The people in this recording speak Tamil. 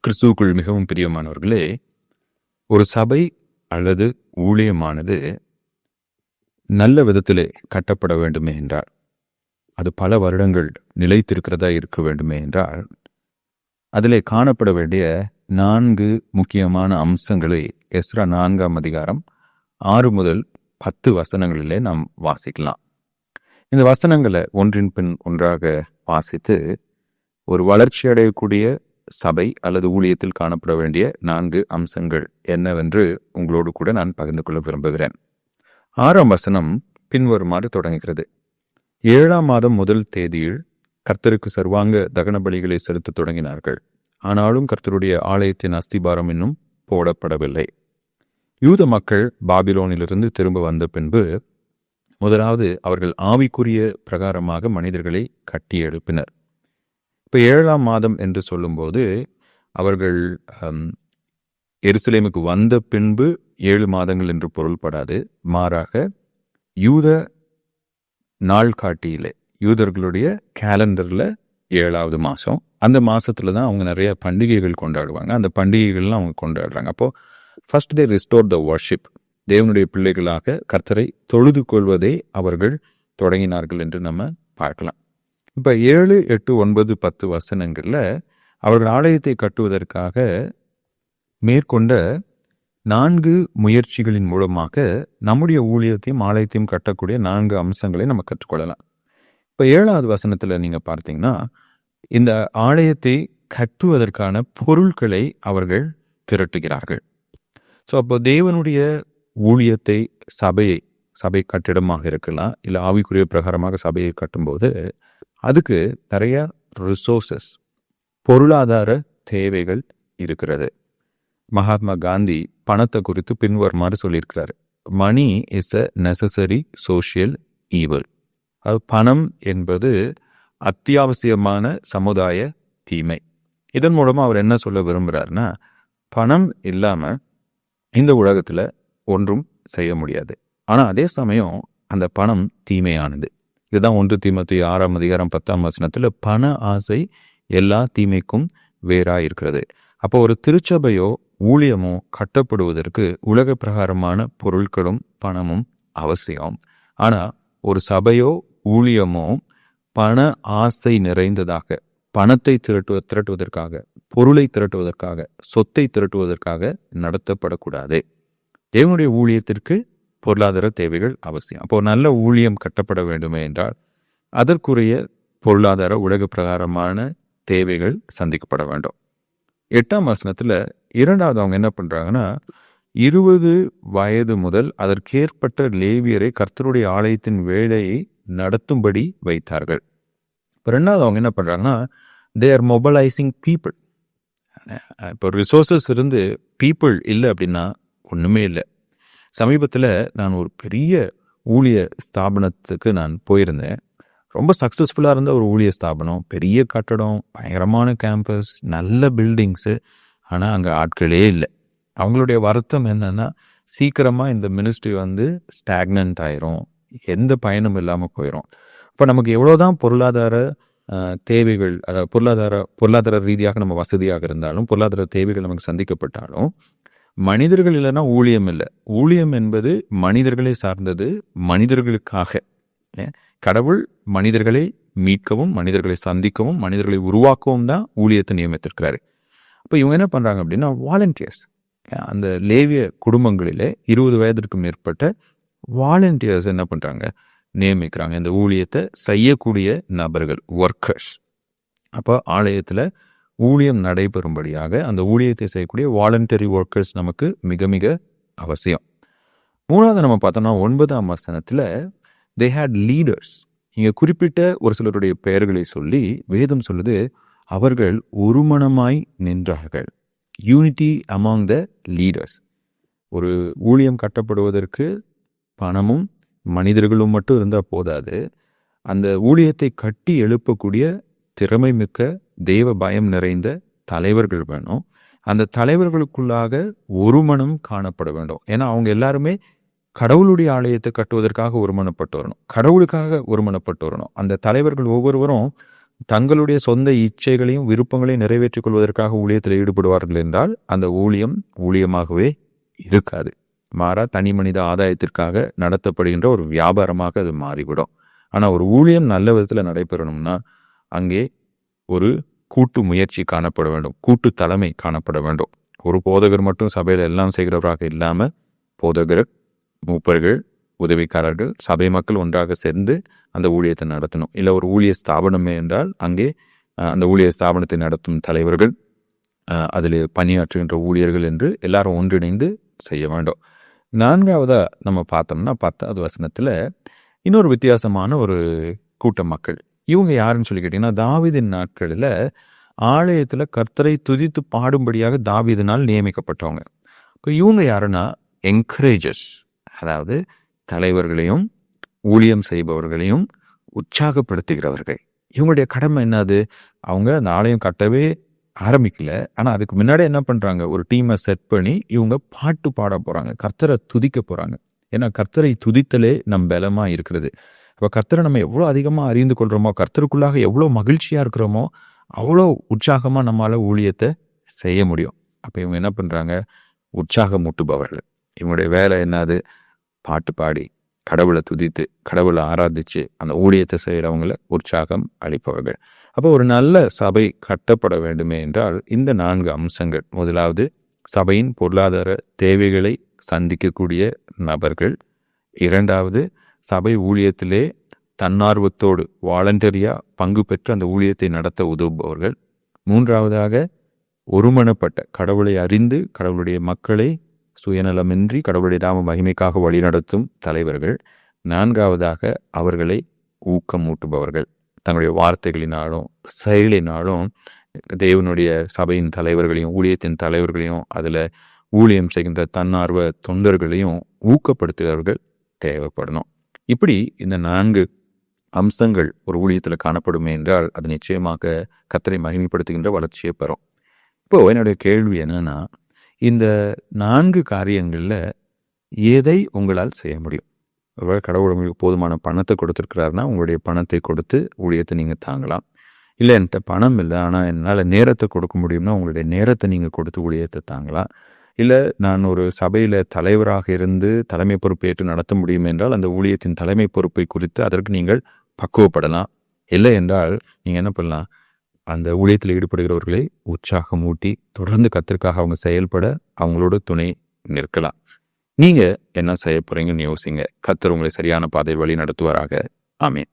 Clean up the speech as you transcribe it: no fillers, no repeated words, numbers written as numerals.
கிறிஸ்துவுக்குள் மிகவும் பிரியமானவர்களே, ஒரு சபை அல்லது ஊழியமானது நல்ல விதத்திலே கட்டப்பட வேண்டுமே என்றால், அது பல வருடங்கள் நிலைத்திருக்கிறதா இருக்க வேண்டுமே என்றால், அதிலே காணப்பட வேண்டிய 4 முக்கியமான அம்சங்களை எஸ்றா 4ஆம் அதிகாரம் 6 முதல் 10 வசனங்களிலே நாம் வாசிக்கலாம். இந்த வசனங்களை ஒன்றின் பின் ஒன்றாக வாசித்து, ஒரு வளர்ச்சி அடையக்கூடிய சபை அல்லது ஊழியத்தில் காணப்பட வேண்டிய 4 அம்சங்கள் என்னவென்று உங்களோடு கூட நான் பகிர்ந்து கொள்ள விரும்புகிறேன். 6ஆம் வசனம் பின்வருமாறு தொடங்குகிறது. 7ஆம் மாதம் முதல் தேதியில் கர்த்தருக்கு சர்வாங்க தகன பலிகளை செலுத்த தொடங்கினார்கள். ஆனாலும் கர்த்தருடைய ஆலயத்தின் அஸ்திபாரம் இன்னும் போடப்படவில்லை. யூத மக்கள் பாபிலோனிலிருந்து திரும்ப வந்த பின்பு முதலாவது அவர்கள் ஆவிக்குரிய பிரகாரமாக மனிதர்களை கட்டி எழுப்பினர். இப்போ 7ஆம் மாதம் என்று சொல்லும்போது அவர்கள் எருசலேமுக்கு வந்த பின்பு 7 மாதங்கள் என்று பொருள்படாது. மாறாக யூத நாள்காட்டியிலே, யூதர்களுடைய கேலண்டரில் 7ஆவது மாதம், அந்த மாதத்துல தான் அவங்க நிறைய பண்டிகைகள் கொண்டாடுவாங்க. அந்த பண்டிகைகள்லாம் அவங்க கொண்டாடுறாங்க. அப்போது ஃபர்ஸ்ட் தே ரிஸ்டோர் த வர்ஷிப். தேவனுடைய பிள்ளைகளாக கர்த்தரை தொழுது கொள்வதை அவர்கள் தொடங்கினார்கள் என்று நம்ம பார்க்கலாம். இப்போ 7, 8, 9, 10 வசனங்களில் அவர்கள் ஆலயத்தை கட்டுவதற்காக மேற்கொண்ட 4 முயற்சிகளின் மூலமாக நம்முடைய ஊழியத்தையும் ஆலயத்தையும் கட்டக்கூடிய 4 அம்சங்களை நம்ம கற்றுக்கொள்ளலாம். இப்போ 7ஆவது வசனத்தில் நீங்கள் பார்த்தீங்கன்னா, இந்த ஆலயத்தை கட்டுவதற்கான பொருட்களை அவர்கள் திரட்டுகிறார்கள். ஸோ அப்போ தேவனுடைய ஊழியத்தை, சபை கட்டிடமாக இருக்கலாம், இல்லை ஆவிக்குரிய பிரகாரமாக சபையை கட்டும்போது அதுக்கு நிறைய ரிசோர்சஸ், பொருளாதார தேவைகள் இருக்கிறது. மகாத்மா காந்தி பணத்தை குறித்து பின்வருமாறு சொல்லியிருக்கிறாரு. Money is a necessary social evil. அது பணம் என்பது அத்தியாவசியமான சமுதாய தீமை. இதன் மூலமாக அவர் என்ன சொல்ல விரும்புகிறாருன்னா, பணம் இல்லாமல் இந்த உலகத்தில் ஒன்றும் செய்ய முடியாது. ஆனால் அதே சமயம் அந்த பணம் தீமையானது. இதுதான் 1 தீமோத்தேயு 6ஆம் அதிகாரம் 10ஆம் வசனத்தில் பண ஆசை எல்லா தீமைக்கும் வேறாக இருக்கிறது. அப்போ ஒரு திருச்சபையோ ஊழியமோ கட்டப்படுவதற்கு உலக பிரகாரமான பொருட்களும் பணமும் அவசியம். ஆனால் ஒரு சபையோ ஊழியமோ பண ஆசை நிறைந்ததாக, பணத்தை திரட்டுவதற்காக, பொருளை திரட்டுவதற்காக, சொத்தை திரட்டுவதற்காக நடத்தப்படக்கூடாது. தேவனுடைய ஊழியத்திற்கு பொருளாதார தேவைகள் அவசியம். அப்போ நல்ல ஊழியம் கட்டப்பட வேண்டுமே என்றால் அதற்குரிய பொருளாதார உலக பிரகாரமான தேவைகள் சந்திக்கப்பட வேண்டும். 8ஆம் வசனத்தில் 2வது அவங்க என்ன பண்ணுறாங்கன்னா, 20 வயது முதல் அதற்கேற்பட்ட லேவியரை கர்த்தருடைய ஆலயத்தின் வேலையை நடத்தும்படி வைத்தார்கள். இப்போ 2வது அவங்க என்ன பண்ணுறாங்கன்னா, தே ஆர் மொபைலைசிங் பீப்புள். இப்போ ரிசோர்ஸஸ் இருந்து பீப்புள் இல்லை அப்படின்னா ஒன்றுமே இல்லை. சமீபத்தில் நான் ஒரு பெரிய ஊழிய ஸ்தாபனத்துக்கு நான் போயிருந்தேன். ரொம்ப சக்ஸஸ்ஃபுல்லாக இருந்த ஒரு ஊழிய ஸ்தாபனம், பெரிய கட்டடம், பயங்கரமான கேம்பஸ், நல்ல பில்டிங்ஸு. ஆனால் அங்கே ஆட்களே இல்லை. அவங்களுடைய வருத்தம் என்னென்னா, சீக்கிரமாக இந்த மினிஸ்ட்ரி ஸ்டாக்னன்ட் ஆயிரும், எந்த பயனும் இல்லாமல் போயிடும். இப்போ நமக்கு எவ்வளோதான் பொருளாதார தேவைகள், பொருளாதார ரீதியாக நம்ம வசதியாக இருந்தாலும், பொருளாதார தேவைகள் நமக்கு சந்திக்கப்பட்டாலும், மனிதர்கள் இல்லைன்னா ஊழியம் இல்லை. ஊழியம் என்பது மனிதர்களை சார்ந்தது, மனிதர்களுக்காக. கடவுள் மனிதர்களை மீட்கவும், மனிதர்களை சந்திக்கவும், மனிதர்களை உருவாக்கவும் தான் ஊழியத்தை நியமித்திருக்கிறாரு. அப்போ இவங்க என்ன பண்ணுறாங்க அப்படின்னா, வாலண்டியர்ஸ், அந்த லேவிய குடும்பங்களிலே 20 வயதிற்கு மேற்பட்ட வாலண்டியர்ஸ் என்ன பண்ணுறாங்க, நியமிக்கிறாங்க. இந்த ஊழியத்தை செய்யக்கூடிய நபர்கள், ஒர்க்கர்ஸ். அப்போ ஆலயத்தில் ஊழியம் நடைபெறும்படியாக அந்த ஊழியத்தை செய்யக்கூடிய வாலண்டரி ஒர்க்கர்ஸ் நமக்கு மிக மிக அவசியம். 3வது நம்ம பார்த்தோம்னா 9ஆம் வசனத்தில் தே ஹேட் லீடர்ஸ். இங்கே குறிப்பிட்ட ஒரு சிலருடைய பெயர்களை சொல்லி வேதம் சொல்லுது, அவர்கள் ஒருமனமாய் நின்றார்கள். Unity among the leaders. ஒரு ஊழியம் கட்டப்படுவதற்கு பணமும் மனிதர்களும் மட்டும் இருந்தால் போதாது. அந்த ஊழியத்தை கட்டி எழுப்பக்கூடிய திறமை மிக்க, தெய்வ பயம் நிறைந்த தலைவர்கள் வேணும். அந்த தலைவர்களுக்குள்ளாக ஒரு மனம் காணப்பட வேண்டும். ஏன்னா அவங்க எல்லாருமே கடவுளுடைய ஆலயத்தை கட்டுவதற்காக ஒருமனப்பட்டு வரணும், கடவுளுக்காக ஒருமனப்பட்டு வரணும். அந்த தலைவர்கள் ஒவ்வொருவரும் தங்களுடைய சொந்த இச்சைகளையும் விருப்பங்களையும் நிறைவேற்றிக் கொள்வதற்காக ஊழியத்தில் ஈடுபடுவார்கள் என்றால் அந்த ஊழியம் ஊழியமாகவே இருக்காது. மாறா தனி மனித ஆதாயத்திற்காக நடத்தப்படுகின்ற ஒரு வியாபாரமாக அது மாறிவிடும். ஆனால் ஒரு ஊழியம் நல்ல விதத்தில் நடைபெறணும்னா அங்கே ஒரு கூட்டு முயற்சி காணப்பட வேண்டும், கூட்டு தலைமை காணப்பட வேண்டும். ஒரு போதகர் மட்டும் சபையில் எல்லாம் செய்கிறவராக இல்லாமல் போதகர், மூப்பர்கள், உதவிக்காரர்கள், சபை மக்கள் ஒன்றாக சேர்ந்து அந்த ஊழியத்தை நடத்தணும். இல்லை ஒரு ஊழிய ஸ்தாபனமே என்றால் அங்கே அந்த ஊழிய ஸ்தாபனத்தை நடத்தும் தலைவர்கள், அதில் பணியாற்றுகின்ற ஊழியர்கள் என்று எல்லாரும் ஒன்றிணைந்து செய்ய வேண்டும். 4ஆவதா நம்ம பார்த்தோம்னா 10வது வசனத்தில் இன்னொரு வித்தியாசமான ஒரு கூட்ட மக்கள். இவங்க யாருன்னு சொல்லி கேட்டிங்கன்னா, தாவீதின் நாட்களில் ஆலயத்தில் கர்த்தரை துதித்து பாடும்படியாக தாவீதினால் நியமிக்கப்பட்டவங்க. இப்போ இவங்க யாருன்னா என்கரேஜர்ஸ், அதாவது தலைவர்களையும் ஊழியம் செய்பவர்களையும் உற்சாகப்படுத்துகிறவர்கள். இவங்களுடைய கடமை என்னது? அவங்க அந்த ஆலயம் கட்டவே ஆரம்பிக்கல, ஆனால் அதுக்கு முன்னாடி என்ன பண்ணுறாங்க, ஒரு டீமை செட் பண்ணி இவங்க பாட்டு பாட போகிறாங்க, கர்த்தரை துதிக்க போகிறாங்க. ஏன்னா கர்த்தரை துதித்தலே நம் பலமாக இருக்கிறது. அப்போ கர்த்தரை நம்ம எவ்வளோ அதிகமாக அறிந்து கொள்கிறோமோ, கர்த்தருக்குள்ளாக எவ்வளோ மகிழ்ச்சியாக இருக்கிறோமோ, அவ்வளோ உற்சாகமாக நம்மளால் ஊழியத்தை செய்ய முடியும். அப்போ இவங்க என்ன பண்ணுறாங்க, உற்சாகமூட்டுபவர்கள். இவங்களுடைய வேலை என்னது? பாட்டு பாடி கடவுளை துதித்து கடவுளை ஆராதித்து அந்த ஊழியத்தை செய்கிறவங்களை உற்சாகம் அளிப்பவர்கள். அப்போ ஒரு நல்ல சபை கட்டப்பட வேண்டுமே என்றால் இந்த 4 அம்சங்கள். முதலாவது, சபையின் பொருளாதார தேவைகளை சந்திக்கக்கூடிய நபர்கள். 2வது, சபை ஊழியத்திலே தன்னார்வத்தோடு வாலண்டரியாக பங்கு பெற்று அந்த ஊழியத்தை நடத்த உதவுபவர்கள். 3வதாக, ஒருமனப்பட்ட கடவுளை அறிந்து கடவுளுடைய மக்களை சுயநலமின்றி கடவுளுடைய நாம மகிமைக்காக வழிநடத்தும் தலைவர்கள். 4வதாக, அவர்களை ஊக்கமூட்டுபவர்கள். தங்களுடைய வார்த்தைகளினாலும் செயலினாலும் தேவனுடைய சபையின் தலைவர்களையும் ஊழியத்தின் தலைவர்களையும் அதில் ஊழியம் செய்கின்ற தன்னார்வ தொண்டர்களையும் ஊக்கப்படுத்துகிறவர்கள் தேவைப்படணும். இப்படி இந்த 4 அம்சங்கள் ஒரு ஊழியத்தில் காணப்படுமே என்றால் அது நிச்சயமாக கர்த்தரை மகிமைப்படுத்துகின்ற வளர்ச்சியை பெறும். இப்போது என்னுடைய கேள்வி என்னன்னா, இந்த 4 காரியங்களில் எதை உங்களால் செய்ய முடியும்? ஒருவேளை கடவுள் உங்களுக்கு போதுமான பணத்தை கொடுத்துருக்கிறாருன்னா உங்களுடைய பணத்தை கொடுத்து ஊழியத்தை நீங்கள் தாங்கலாம். இல்லை என்கிட்ட பணம் இல்லை ஆனால் என்னால் நேரத்தை கொடுக்க முடியும்னா உங்களுடைய நேரத்தை நீங்கள் கொடுத்து ஊழியத்தை தாங்கலாம். இல்லை நான் ஒரு சபையில் தலைவராக இருந்து தலைமை பொறுப்பேற்று நடத்த முடியும் என்றால் அந்த ஊழியத்தின் தலைமை பொறுப்பை குறித்து அதற்கு நீங்கள் பக்குவப்படலாம். இல்லை என்றால் நீங்கள் என்ன பண்ணலாம், அந்த ஊழியத்தில் ஈடுபடுகிறவர்களை உற்சாகமூட்டி தொடர்ந்து கர்த்தருக்காக அவங்க செயல்பட அவங்களோட துணை நிற்கலாம். நீங்கள் என்ன செய்ய போகிறீங்கன்னு யோசிங்க. கர்த்தர் உங்களை சரியான பாதையில் வழி நடத்துவாராக. ஆமென்.